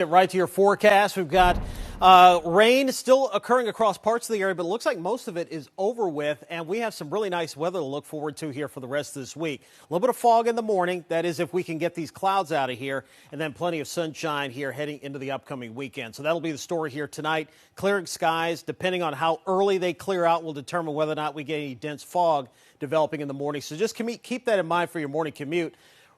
Get right to your forecast. We've got rain still occurring across parts of the area, but it looks like most of it is over with, and we have some really nice weather to look forward to here for the rest of this week. A little bit of fog in the morning, that is if we can get these clouds out of here, and then plenty of sunshine here heading into the upcoming weekend. So that'll be the story here tonight. Clearing skies, depending on how early they clear out, will determine whether or not we get any dense fog developing in the morning. So just keep that in mind for your morning commute.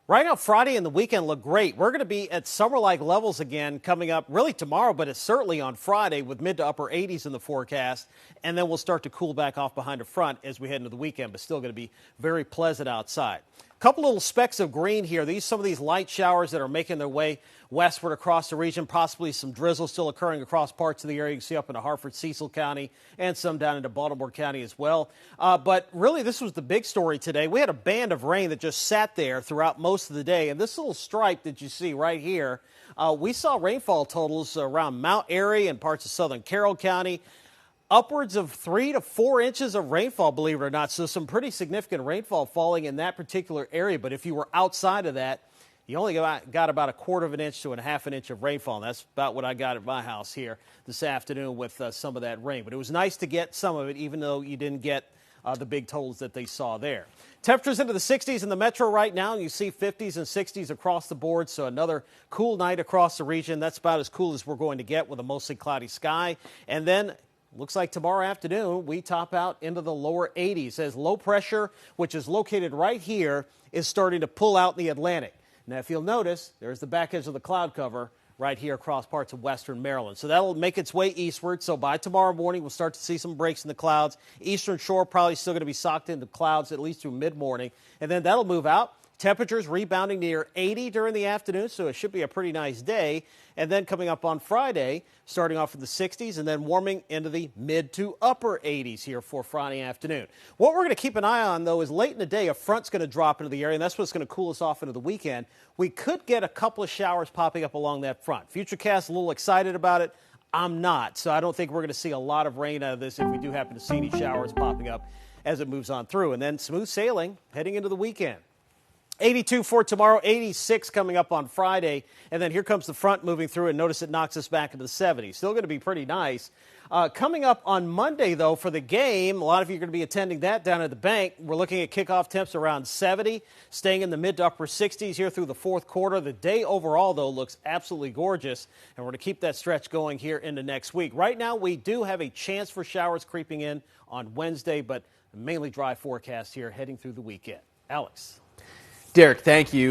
Right now, Friday and the weekend look great. We're going to be at summer-like levels again coming up really tomorrow, but it's certainly on Friday with mid to upper 80s in the forecast. And then we'll start to cool back off behind the front as we head into the weekend, but still going to be very pleasant outside. A couple little specks of green here. Some of these light showers that are making their way westward across the region, possibly some drizzle still occurring across parts of the area. You can see up into Hartford, Cecil County, and some down into Baltimore County as well. But really, this was the big story today. We had a band of rain that just sat there throughout most of the day. And this little stripe that you see right here, we saw rainfall totals around Mount Airy and parts of southern Carroll County. Upwards of 3 to 4 inches of rainfall, believe it or not. So some pretty significant rainfall falling in that particular area. But if you were outside of that, you only got about 1/4 of an inch to 1/2 an inch of rainfall. And that's about what I got at my house here this afternoon with some of that rain. But it was nice to get some of it, even though you didn't get the big totals that they saw there. Temperatures into the 60s in the metro right now. You see 50s and 60s across the board. So another cool night across the region. That's about as cool as we're going to get with a mostly cloudy sky. And then looks like tomorrow afternoon, we top out into the lower 80s as low pressure, which is located right here, is starting to pull out in the Atlantic. Now, if you'll notice, there's the back edge of the cloud cover right here across parts of western Maryland. So that'll make its way eastward. So by tomorrow morning, we'll start to see some breaks in the clouds. Eastern shore probably still going to be socked into clouds at least through mid-morning. And then that'll move out. Temperatures rebounding near 80 during the afternoon, so it should be a pretty nice day. And then coming up on Friday, starting off in the 60s and then warming into the mid to upper 80s here for Friday afternoon. What we're going to keep an eye on, though, is late in the day, a front's going to drop into the area, and that's what's going to cool us off into the weekend. We could get a couple of showers popping up along that front. Futurecast a little excited about it. I'm not, so I don't think we're going to see a lot of rain out of this if we do happen to see any showers popping up as it moves on through. And then smooth sailing heading into the weekend. 82 for tomorrow, 86 coming up on Friday, and then here comes the front moving through, and notice it knocks us back into the 70s. Still going to be pretty nice. Coming up on Monday, though, for the game, a lot of you are going to be attending that down at the bank. We're looking at kickoff temps around 70, staying in the mid to upper 60s here through the fourth quarter. The day overall, though, looks absolutely gorgeous, and we're going to keep that stretch going here into next week. Right now, we do have a chance for showers creeping in on Wednesday, but mainly dry forecast here heading through the weekend. Alex. Derek, thank you.